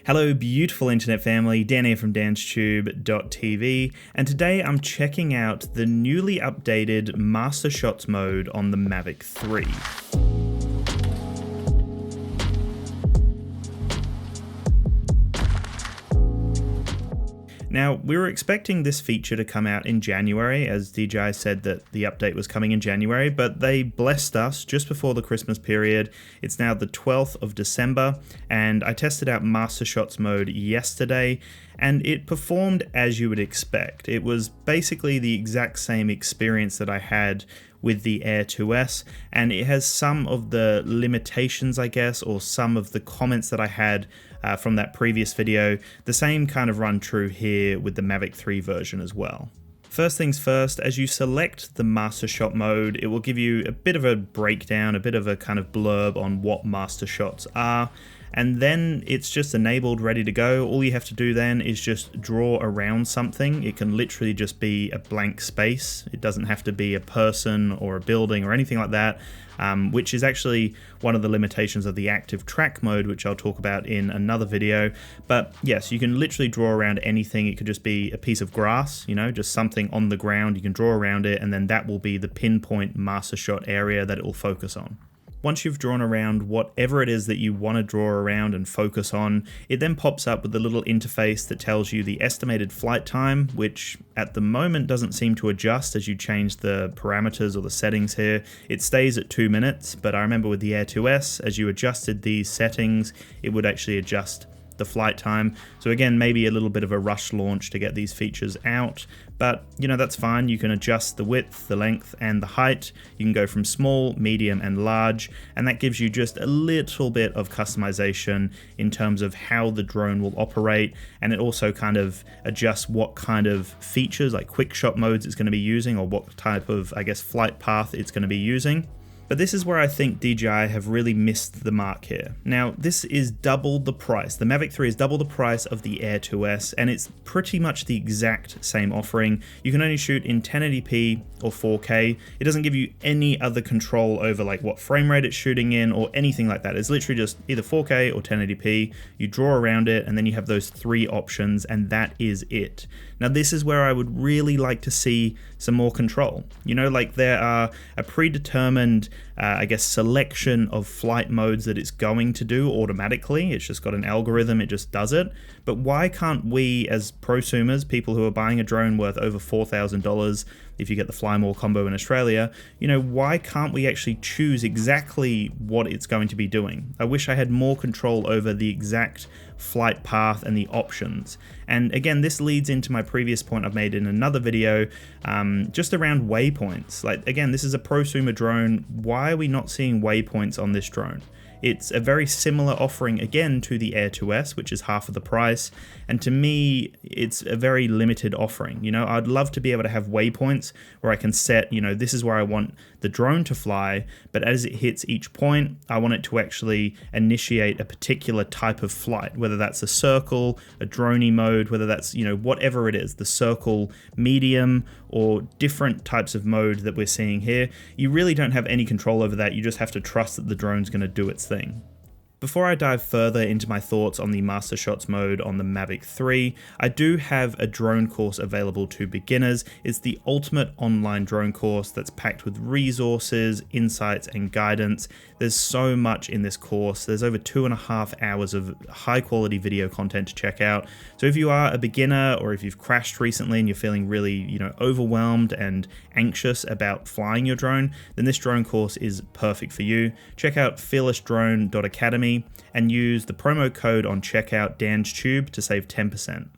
Hello beautiful internet family, Dan here from DansTube.TV, and today I'm checking out the newly updated MasterShots mode on the Mavic 3. Now, we were expecting this feature to come out in January, as DJI said that the update was coming in January, but they blessed us just before the Christmas period. It's now the 12th of December, and I tested out MasterShots mode yesterday, and it performed as you would expect. It was basically the exact same experience that I had with the Air2S, and it has some of the limitations, I guess, or some of the comments that I had from that previous video. The same kind of run true here with the Mavic 3 version as well. First things first, as you select the MasterShot mode, it will give you a bit of a breakdown, a bit of a kind of blurb on what MasterShots are, and then it's just enabled, ready to go. All you have to do then is just draw around something. It can literally just be a blank space. It doesn't have to be a person or a building or anything like that, which is actually one of the limitations of the active track mode, which I'll talk about in another video. But yes, you can literally draw around anything. It could just be a piece of grass, you know, just something on the ground. You can draw around it, and then that will be the pinpoint MasterShot area that it will focus on. Once you've drawn around whatever it is that you want to draw around and focus on, it then pops up with a little interface that tells you the estimated flight time, which at the moment doesn't seem to adjust as you change the parameters or the settings here. It stays at 2 minutes, but I remember with the Air2S, as you adjusted these settings, it would actually adjust the flight time. So again, maybe a little bit of a rush launch to get these features out, but you know, that's fine. You can adjust the width, the length, and the height. You can go from small, medium, and large, and that gives you just a little bit of customization in terms of how the drone will operate, and it also kind of adjusts what kind of features, like QuickShot modes it's going to be using, or what type of, I guess, flight path it's going to be using. But this is where I think DJI have really missed the mark here. Now, this is double the price. The Mavic 3 is double the price of the Air2S, and it's pretty much the exact same offering. You can only shoot in 1080p or 4K. It doesn't give you any other control over like what frame rate it's shooting in or anything like that. It's literally just either 4K or 1080p. You draw around it, and then you have those three options, and that is it. Now, this is where I would really like to see some more control. You know, like there are a predetermined I guess, selection of flight modes that it's going to do automatically. It's just got an algorithm, it just does it. But why can't we, as prosumers, people who are buying a drone worth over $4,000, if you get the Fly More combo in Australia, you know, why can't we actually choose exactly what it's going to be doing? I wish I had more control over the exact flight path and the options. And again, this leads into my previous point I've made in another video, just around waypoints. Like, again, this is a prosumer drone. Why are we not seeing waypoints on this drone? It's a very similar offering again to the Air2S, which is half of the price, and to me, it's a very limited offering. You know, I'd love to be able to have waypoints where I can set, you know, this is where I want the drone to fly, but as it hits each point, I want it to actually initiate a particular type of flight, whether that's a circle, a Dronie mode, whether that's, you know, whatever it is, the circle medium or different types of mode that we're seeing here. You really don't have any control over that. You just have to trust that the drone's going to do its thing. Before I dive further into my thoughts on the MasterShots mode on the Mavic 3, I do have a drone course available to beginners. It's the ultimate online drone course that's packed with resources, insights, and guidance. There's so much in this course. There's over 2.5 hours of high quality video content to check out. So if you are a beginner, or if you've crashed recently and you're feeling really, you know, overwhelmed and anxious about flying your drone, then this drone course is perfect for you. Check out fearlessdrone.academy and use the promo code on checkout DansTube to save 10%.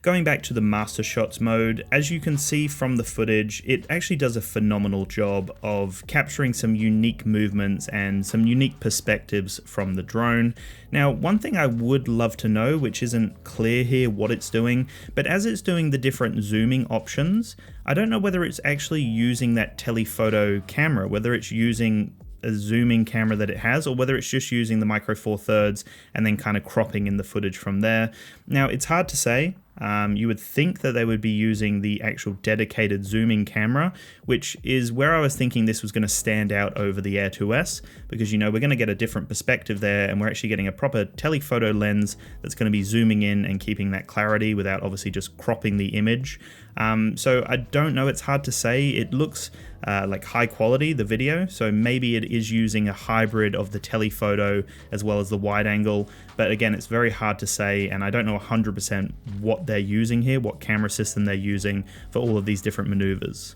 Going back to the MasterShots mode, as you can see from the footage, it actually does a phenomenal job of capturing some unique movements and some unique perspectives from the drone. Now, one thing I would love to know, which isn't clear here what it's doing, but as it's doing the different zooming options, I don't know whether it's actually using that telephoto camera, whether it's using a zooming camera that it has, or whether it's just using the micro four thirds and then kind of cropping in the footage from there. Now, it's hard to say. You would think that they would be using the actual dedicated zooming camera, which is where I was thinking this was going to stand out over the Air2S, because we're going to get a different perspective there, and we're actually getting a proper telephoto lens that's going to be zooming in and keeping that clarity without obviously just cropping the image. So I don't know, it's hard to say. It looks like high quality, the video, so maybe it is using a hybrid of the telephoto as well as the wide angle, but again, it's very hard to say, and I don't know 100% what they're using here, what camera system they're using for all of these different maneuvers.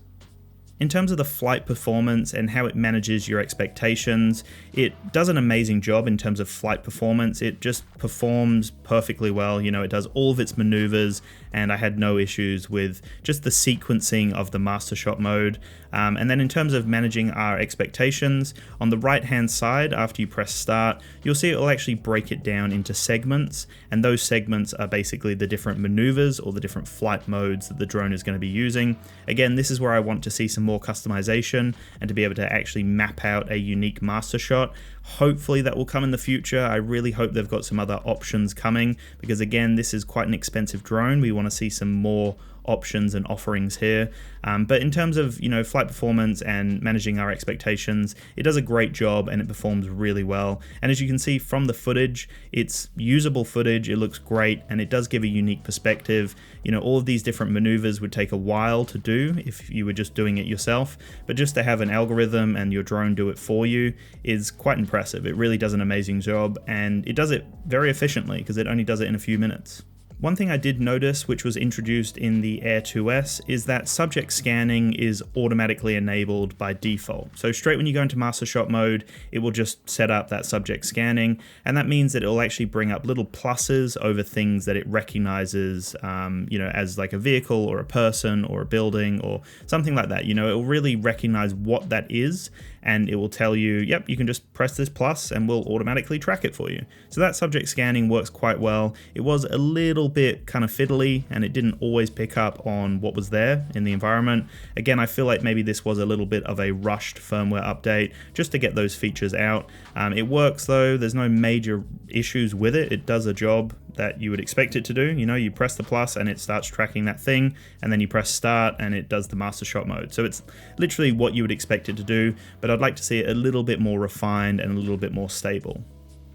In terms of the flight performance and how it manages your expectations, it does an amazing job in terms of flight performance. It just performs perfectly well. It does all of its maneuvers, and I had no issues with just the sequencing of the MasterShot mode. And then in terms of managing our expectations, on the right hand side, after you press start, you'll see it will actually break it down into segments, and those segments are basically the different maneuvers or the different flight modes that the drone is going to be using. Again, this is where I want to see some more customization and to be able to actually map out a unique MasterShot. Hopefully that will come in the future. I really hope they've got some other options coming, because again, this is quite an expensive drone. We want to see some more options and offerings here, but in terms of flight performance and managing our expectations, it does a great job and it performs really well. And as you can see from the footage, it's usable footage, it looks great, and it does give a unique perspective. All of these different maneuvers would take a while to do if you were just doing it yourself, but just to have an algorithm and your drone do it for you is quite impressive. It really does an amazing job, and it does it very efficiently because it only does it in a few minutes. One thing I did notice, which was introduced in the Air2S, is that subject scanning is automatically enabled by default. So straight when you go into MasterShot mode, it will just set up that subject scanning, and that means that it will actually bring up little pluses over things that it recognizes, as like a vehicle or a person or a building or something like that. It will really recognize what that is, and it will tell you, yep, you can just press this plus and we'll automatically track it for you. So that subject scanning works quite well. It was a little bit kind of fiddly, and it didn't always pick up on what was there in the environment. Again, I feel like maybe this was a little bit of a rushed firmware update just to get those features out. It works though, there's no major issues with it. It does a job that you would expect it to do. You press the plus and it starts tracking that thing, and then you press start and it does the MasterShot mode. So it's literally what you would expect it to do, but I'd like to see it a little bit more refined and a little bit more stable.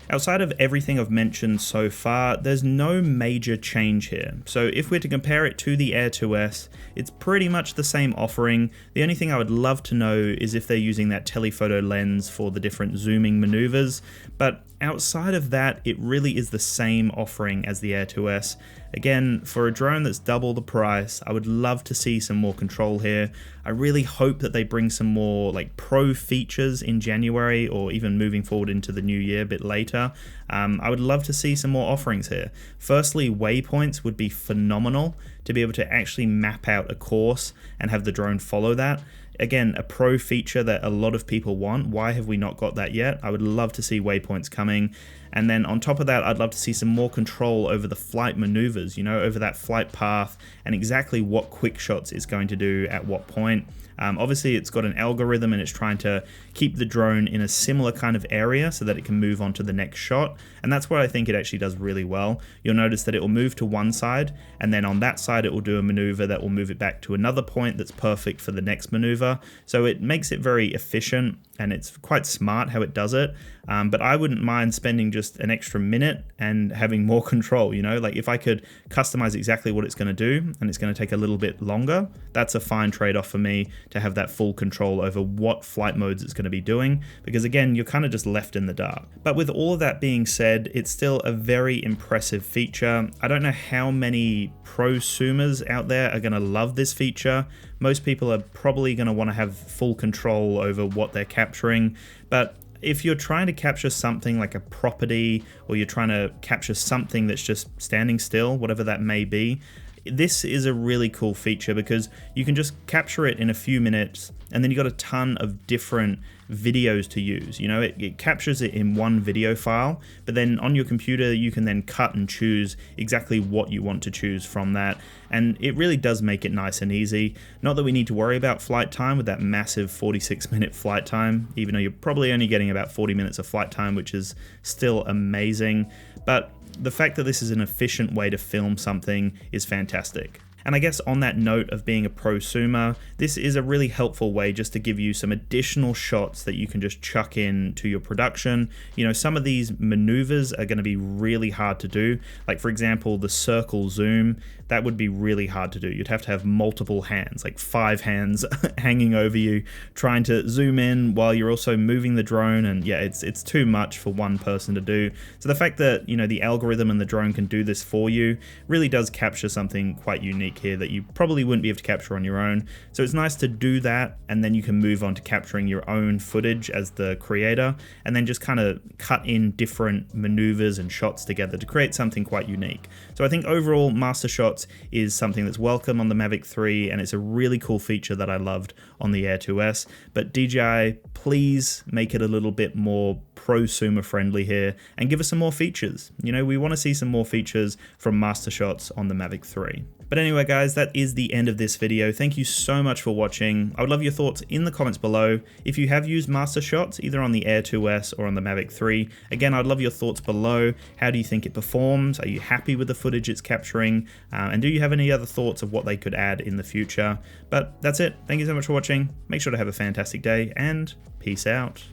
Outside of everything I've mentioned so far, there's no major change here. So if we're to compare it to the Air2S, it's pretty much the same offering. The only thing I would love to know is if they're using that telephoto lens for the different zooming maneuvers, but outside of that, it really is the same offering as the Air2S. Again, for a drone that's double the price, I would love to see some more control here. I really hope that they bring some more pro features in January, or even moving forward into the new year a bit later. I would love to see some more offerings here. Firstly, waypoints would be phenomenal, to be able to actually map out a course and have the drone follow that. Again, a pro feature that a lot of people want. Why have we not got that yet? I would love to see waypoints coming. And then on top of that, I'd love to see some more control over the flight maneuvers, over that flight path, and exactly what QuickShots is going to do at what point. Obviously, it's got an algorithm and it's trying to keep the drone in a similar kind of area so that it can move on to the next shot. And that's what I think it actually does really well. You'll notice that it will move to one side, and then on that side, it will do a maneuver that will move it back to another point that's perfect for the next maneuver. So it makes it very efficient, and it's quite smart how it does it. But I wouldn't mind spending just an extra minute and having more control, if I could customize exactly what it's going to do and it's going to take a little bit longer, that's a fine trade-off for me, to have that full control over what flight modes it's going to be doing, because again, you're kind of just left in the dark. But with all of that being said, it's still a very impressive feature. I don't know how many prosumers out there are going to love this feature. Most people are probably going to want to have full control over what they're capturing, but if you're trying to capture something like a property, or you're trying to capture something that's just standing still, whatever that may be, this is a really cool feature, because you can just capture it in a few minutes, and then you got a ton of different videos to use. It captures it in one video file, but then on your computer you can then cut and choose exactly what you want to choose from that, and it really does make it nice and easy. Not that we need to worry about flight time with that massive 46-minute flight time, even though you're probably only getting about 40 minutes of flight time, which is still amazing. but the fact that this is an efficient way to film something is fantastic. And I guess on that note of being a prosumer, this is a really helpful way just to give you some additional shots that you can just chuck in to your production. You know, some of these maneuvers are going to be really hard to do. Like for example, the circle zoom, that would be really hard to do. You'd have to have multiple hands, like 5 hands hanging over you, trying to zoom in while you're also moving the drone. And yeah, it's too much for one person to do. So the fact that, you know, the algorithm and the drone can do this for you really does capture something quite unique here that you probably wouldn't be able to capture on your own. So it's nice to do that, and then you can move on to capturing your own footage as the creator, and then just kind of cut in different maneuvers and shots together to create something quite unique. So I think overall MasterShots is something that's welcome on the Mavic 3, and it's a really cool feature that I loved on the Air2S. But DJI, please make it a little bit more prosumer friendly here and give us some more features. You know, we want to see some more features from MasterShots on the Mavic 3. But anyway guys, that is the end of this video. Thank you so much for watching. I would love your thoughts in the comments below. If you have used MasterShots either on the Air2S or on the Mavic 3, again, I'd love your thoughts below. How do you think it performs? Are you happy with the footage it's capturing? And do you have any other thoughts of what they could add in the future? But that's it. Thank you so much for watching. Make sure to have a fantastic day, and peace out.